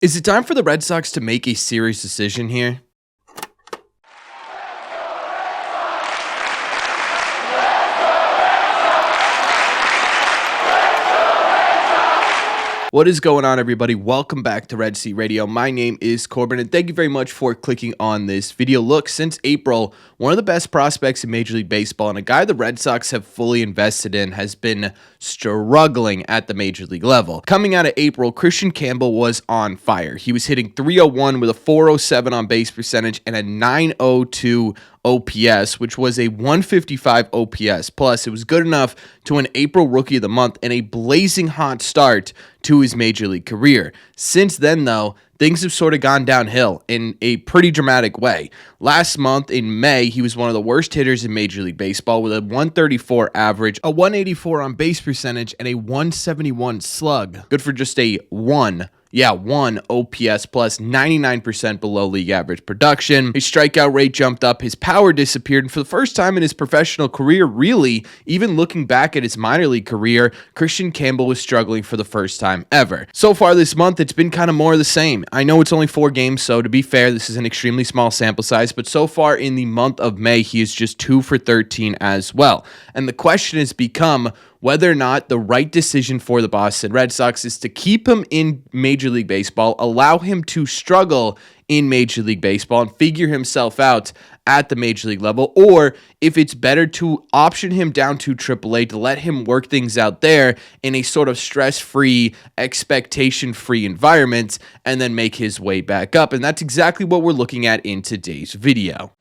Is it time for the Red Sox to make a serious decision here? What is going on, everybody? Welcome back to Red Sea Radio. My name is Corbin, and thank you very much for clicking on this video. Look, since April, one of the best prospects in Major League Baseball and a guy the Red Sox have fully invested in has been struggling at the Major League level. Coming out of April, Kristian Campbell was on fire. He was hitting .301 with a .407 on base percentage and a .902 OPS, which was a 155 OPS. Plus, it was good enough to win April Rookie of the Month and a blazing hot start to his Major League career. Since then, though, things have sort of gone downhill in a pretty dramatic way. Last month in May, he was one of the worst hitters in Major League Baseball with a 134 average, a 184 on base percentage, and a 171 slug. Good for just a one OPS plus, 99% below league average production. His strikeout rate jumped up, his power disappeared, and for the first time in his professional career, really, even looking back at his minor league career, Kristian Campbell was struggling for the first time ever. So far this month, it's been kind of more of the same. I know it's only 4 games, so to be fair, this is an extremely small sample size, but so far in the month of May, he is just 2 for 13 as well. And the question has become whether or not the right decision for the Boston Red Sox is to keep him in Major League Baseball, allow him to struggle in Major League Baseball and figure himself out at the Major League level, or if it's better to option him down to AAA to let him work things out there in a sort of stress-free, expectation-free environment and then make his way back up. And that's exactly what we're looking at in today's video.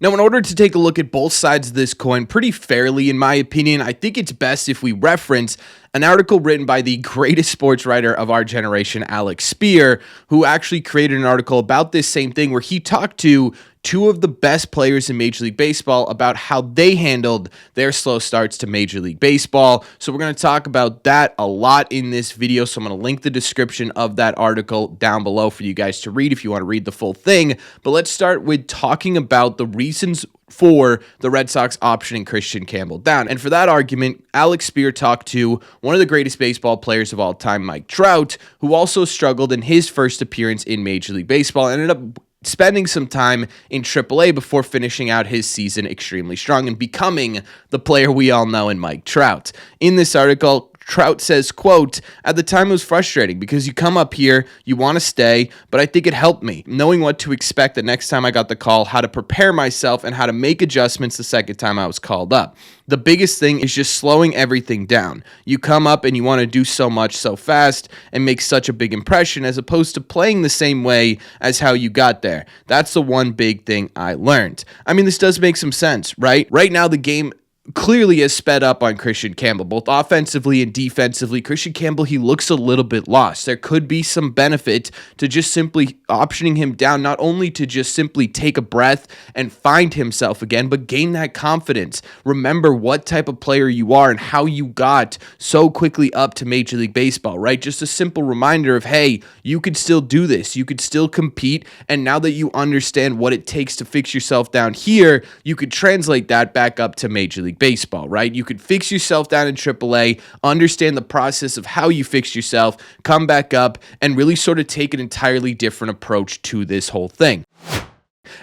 Now, in order to take a look at both sides of this coin pretty fairly, in my opinion, I think it's best if we reference an article written by the greatest sports writer of our generation, Alex Spear, who actually created an article about this same thing where he talked to 2 of the best players in Major League Baseball about how they handled their slow starts to Major League Baseball. So we're going to talk about that a lot in this video. So I'm going to link the description of that article down below for you guys to read if you want to read the full thing. But let's start with talking about the reasons for the Red Sox optioning Kristian Campbell down. And for that argument, Alex Spear talked to one of the greatest baseball players of all time, Mike Trout, who also struggled in his first appearance in Major League Baseball and ended up spending some time in AAA before finishing out his season extremely strong and becoming the player we all know in Mike Trout. In this article, Trout says, quote, "At the time it was frustrating because you come up here, you want to stay, but I think it helped me, knowing what to expect the next time I got the call, how to prepare myself, and how to make adjustments the second time I was called up. The biggest thing is just slowing everything down. You come up and you want to do so much so fast and make such a big impression as opposed to playing the same way as how you got there. That's the one big thing I learned." I mean, this does make some sense, right? Right now, the game clearly has sped up on Kristian Campbell, both offensively and defensively. Kristian Campbell, he looks a little bit lost. There could be some benefit to just simply optioning him down, not only to just simply take a breath and find himself again, but gain that confidence. Remember what type of player you are and how you got so quickly up to Major League Baseball, right? Just a simple reminder of, hey, you could still do this. You could still compete. And now that you understand what it takes to fix yourself down here, you could translate that back up to Major League Baseball, right? You could fix yourself down in AAA, understand the process of how you fix yourself, come back up, and really sort of take an entirely different approach to this whole thing.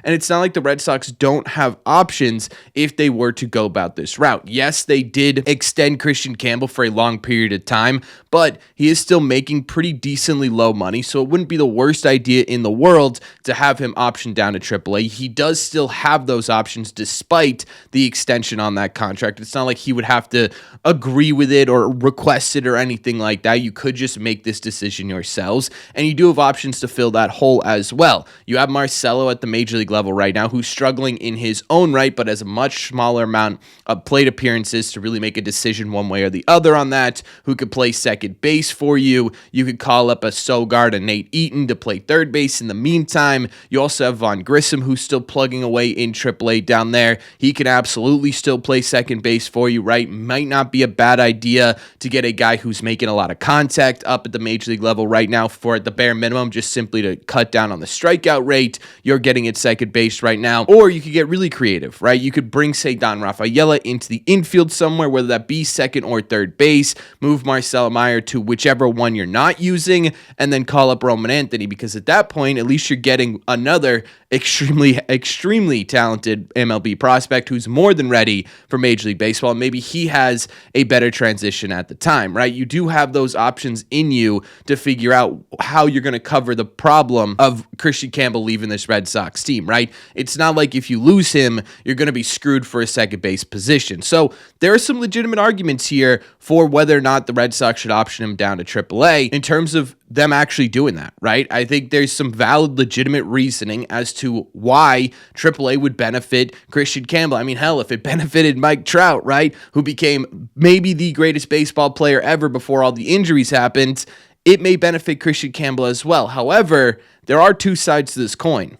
And it's not like the Red Sox don't have options if they were to go about this route. Yes, they did extend Kristian Campbell for a long period of time, but he is still making pretty decently low money, so it wouldn't be the worst idea in the world to have him optioned down to AAA. He does still have those options despite the extension on that contract. It's not like he would have to agree with it or request it or anything like that. You could just make this decision yourselves, and you do have options to fill that hole as well. You have Marcelo at the Major League level right now, who's struggling in his own right, but has a much smaller amount of plate appearances to really make a decision one way or the other on that, who could play second base for you. You could call up a Sogard, a Nate Eaton to play third base in the meantime. You also have Vaughn Grissom, who's still plugging away in AAA down there. He can absolutely still play second base for you, right? Might not be a bad idea to get a guy who's making a lot of contact up at the Major League level right now for at the bare minimum, just simply to cut down on the strikeout rate. You're getting it at second base right now. Or you could get really creative, right? You could bring, say, Don Rafaela into the infield somewhere, whether that be second or third base, move Marcelo Meyer to whichever one you're not using, and then call up Roman Anthony, because at that point, at least you're getting another extremely talented MLB prospect who's more than ready for Major League Baseball. Maybe he has a better transition at the time, right? You do have those options in you to figure out how you're going to cover the problem of Kristian Campbell leaving this Red Sox team, right? It's not like if you lose him, you're going to be screwed for a second base position. So there are some legitimate arguments here for whether or not the Red Sox should option him down to AAA in terms of them actually doing that, right? I think there's some valid, legitimate reasoning as to why AAA would benefit Kristian Campbell. I mean, hell, if it benefited Mike Trout, right, who became maybe the greatest baseball player ever before all the injuries happened, it may benefit Kristian Campbell as well. However, there are two sides to this coin.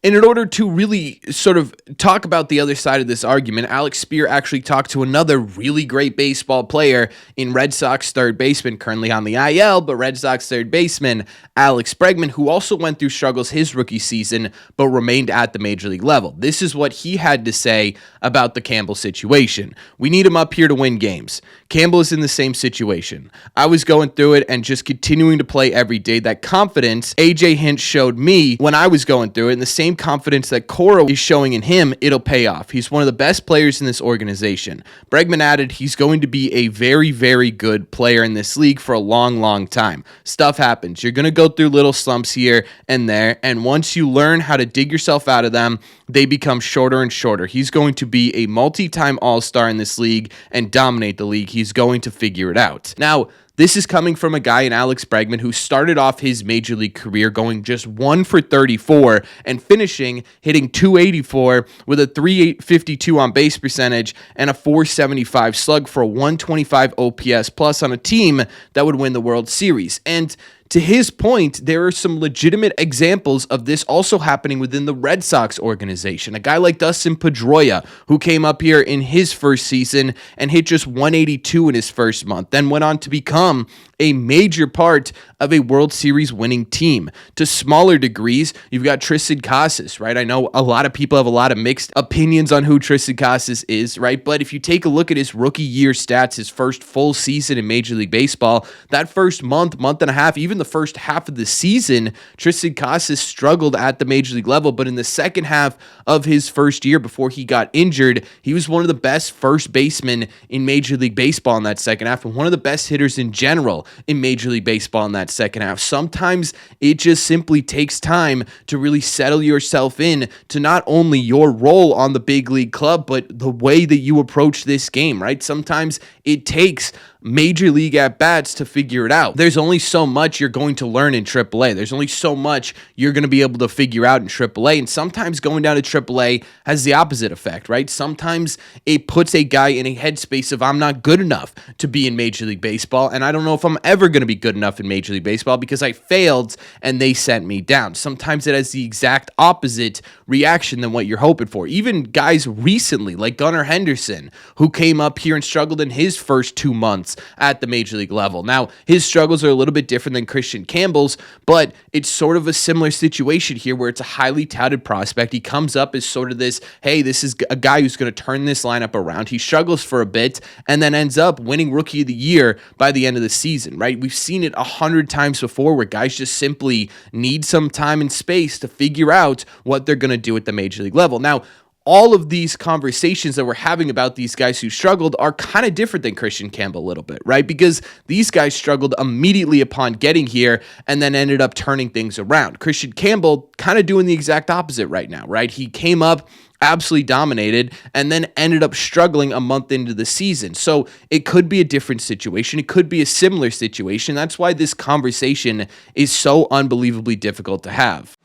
And in order to really sort of talk about the other side of this argument, Alex Spear actually talked to another really great baseball player in Red Sox third baseman, currently on the IL, but Red Sox third baseman, Alex Bregman, who also went through struggles his rookie season, but remained at the major league level. This is what he had to say about the Campbell situation. We need him up here to win games. Campbell is in the same situation. I was going through it and just continuing to play every day. That confidence AJ Hinch showed me when I was going through it, and the same confidence that Cora is showing in him, it'll pay off. He's one of the best players in this organization. Bregman added he's going to be a very, very good player in this league for a long, long time. Stuff happens. You're going to go through little slumps here and there, and once you learn how to dig yourself out of them, they become shorter and shorter. He's going to be a multi-time all-star in this league and dominate the league. He's going to figure it out. Now, this is coming from a guy in Alex Bregman who started off his major league career going just 1 for 34 and finishing hitting 284 with a 352 on base percentage and a 475 slug for a 125 OPS plus on a team that would win the World Series. And to his point, there are some legitimate examples of this also happening within the Red Sox organization. A guy like Dustin Pedroia, who came up here in his first season and hit just 182 in his first month, then went on to become a major part of a World Series winning team. To smaller degrees, you've got Tristan Casas, right? I know a lot of people have a lot of mixed opinions on who Tristan Casas is, right? But if you take a look at his rookie year stats, his first full season in Major League Baseball, that first month and a half, even the first half of the season, Tristan Casas struggled at the Major League level, but in the second half of his first year before he got injured, he was one of the best first basemen in Major League Baseball in that second half, and one of the best hitters in general in Major League Baseball in that second half. Sometimes it just simply takes time to really settle yourself in to not only your role on the big league club, but the way that you approach this game, right? Sometimes it takes major league at-bats to figure it out. There's only so much you're going to learn in AAA. There's only so much you're going to be able to figure out in AAA, and sometimes going down to AAA has the opposite effect, right? Sometimes it puts a guy in a headspace of, I'm not good enough to be in Major League Baseball, and I don't know if I'm ever going to be good enough in Major League Baseball because I failed and they sent me down. Sometimes it has the exact opposite reaction than what you're hoping for. Even guys recently, like Gunnar Henderson, who came up here and struggled in his first 2 months at the Major League level. Now, his struggles are a little bit different than Kristian Campbell's, but it's sort of a similar situation here where it's a highly touted prospect. He comes up as sort of this, hey, this is a guy who's going to turn this lineup around. He struggles for a bit and then ends up winning Rookie of the Year by the end of the season, right? We've seen it 100 times before where guys just simply need some time and space to figure out what they're going to do at the Major League level. Now, all of these conversations that we're having about these guys who struggled are kind of different than Kristian Campbell a little bit, right? Because these guys struggled immediately upon getting here and then ended up turning things around. Kristian Campbell kind of doing the exact opposite right now, right? He came up, absolutely dominated, and then ended up struggling a month into the season. So it could be a different situation. It could be a similar situation. That's why this conversation is so unbelievably difficult to have.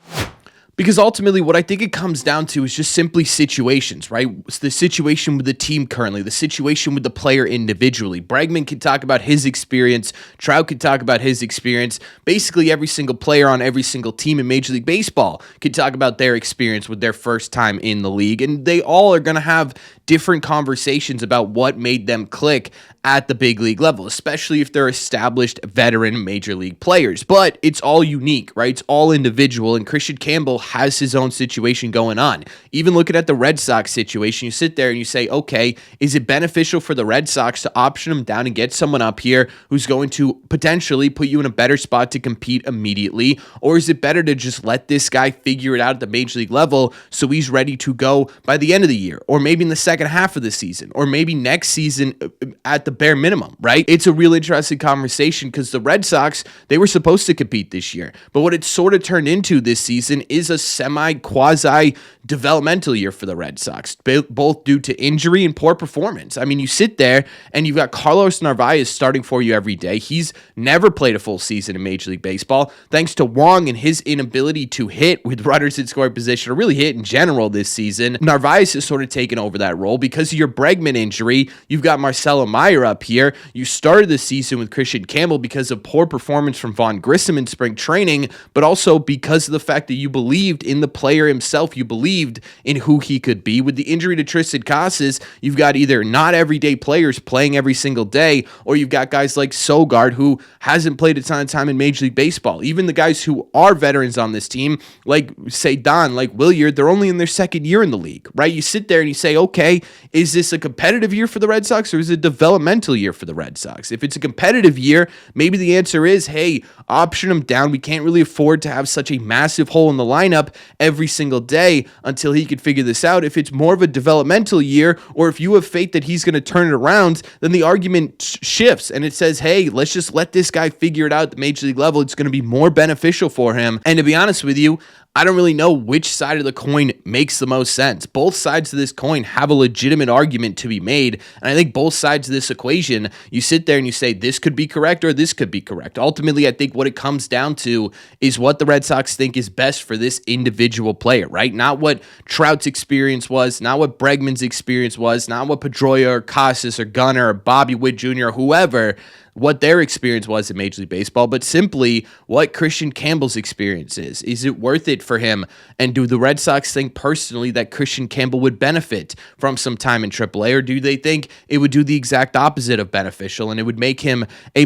Because ultimately, what I think it comes down to is just simply situations, right? It's the situation with the team currently, the situation with the player individually. Bregman can talk about his experience. Trout can talk about his experience. Basically, every single player on every single team in Major League Baseball can talk about their experience with their first time in the league. And they all are going to have different conversations about what made them click at the big league level, especially if they're established veteran major league players. But it's all unique, right? It's all individual. And Kristian Campbell has his own situation going on. Even looking at the Red Sox situation, you sit there and you say, okay, is it beneficial for the Red Sox to option him down and get someone up here who's going to potentially put you in a better spot to compete immediately? Or is it better to just let this guy figure it out at the major league level so he's ready to go by the end of the year, or maybe in the second half of the season, or maybe next season at the bare minimum, right? It's a real interesting conversation because the Red Sox, they were supposed to compete this year, but what it sort of turned into this season is a semi-quasi developmental year for the Red Sox, both due to injury and poor performance. I mean, you sit there and you've got Carlos Narvaez starting for you every day. He's never played a full season in Major League Baseball, thanks to Wong and his inability to hit with runners in scoring position, or really hit in general this season. Narvaez has sort of taken over that role. Because of your Bregman injury, you've got Marcelo Meyer up here. You started the season with Kristian Campbell because of poor performance from Vaughn Grissom in spring training, but also because of the fact that you believed in the player himself. You believed in who he could be. With the injury to Tristan Casas, you've got either not everyday players playing every single day, or you've got guys like Sogard, who hasn't played a ton of time in Major League Baseball. Even the guys who are veterans on this team, like say Don, like Williard, they're only in their second year in the league, right? You sit there and you say, okay, is this a competitive year for the Red Sox, or is it a developmental year for the Red Sox? If it's a competitive year, maybe the answer is, hey, option him down. We can't really afford to have such a massive hole in the lineup every single day until he can figure this out. If it's more of a developmental year, or if you have faith that he's going to turn it around, then the argument shifts and it says, hey, let's just let this guy figure it out at the major league level. It's going to be more beneficial for him. And to be honest with you, I don't really know which side of the coin makes the most sense. Both sides of this coin have a legitimate argument to be made, and I think both sides of this equation, you sit there and you say this could be correct or this could be correct. Ultimately, I think what it comes down to is what the Red Sox think is best for this individual player, right? Not what Trout's experience was, not what Bregman's experience was, not what Pedroia or Casas or Gunnar or Bobby Witt Jr. or whoever, what their experience was in Major League Baseball, but simply what Kristian Campbell's experience is. Is it worth it for him? And do the Red Sox think personally that Kristian Campbell would benefit from some time in AAA, or do they think it would do the exact opposite of beneficial and it would make him a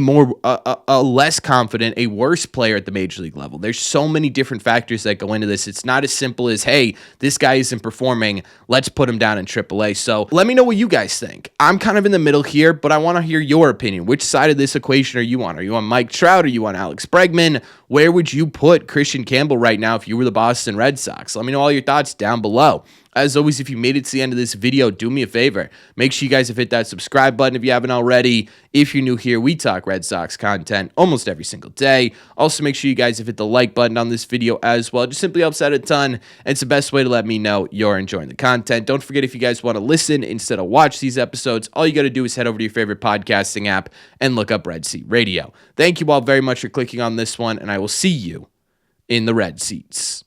less confident, a worse player at the Major League level? There's so many different factors that go into this. It's not as simple as, hey, this guy isn't performing, let's put him down in AAA. So let me know what you guys think. I'm kind of in the middle here, but I want to hear your opinion. Which side of this equation are you on? Are you on Mike Trout? Are you on Alex Bregman? Where would you put Kristian Campbell right now if you were the Boston Red Sox? Let me know all your thoughts down below. As always, if you made it to the end of this video, do me a favor. Make sure you guys have hit that subscribe button if you haven't already. If you're new here, we talk Red Sox content almost every single day. Also, make sure you guys have hit the like button on this video as well. It just simply helps out a ton, and it's the best way to let me know you're enjoying the content. Don't forget, if you guys want to listen instead of watch these episodes, all you got to do is head over to your favorite podcasting app and look up Red Seat Radio. Thank you all very much for clicking on this one, and I will see you in the Red Seats.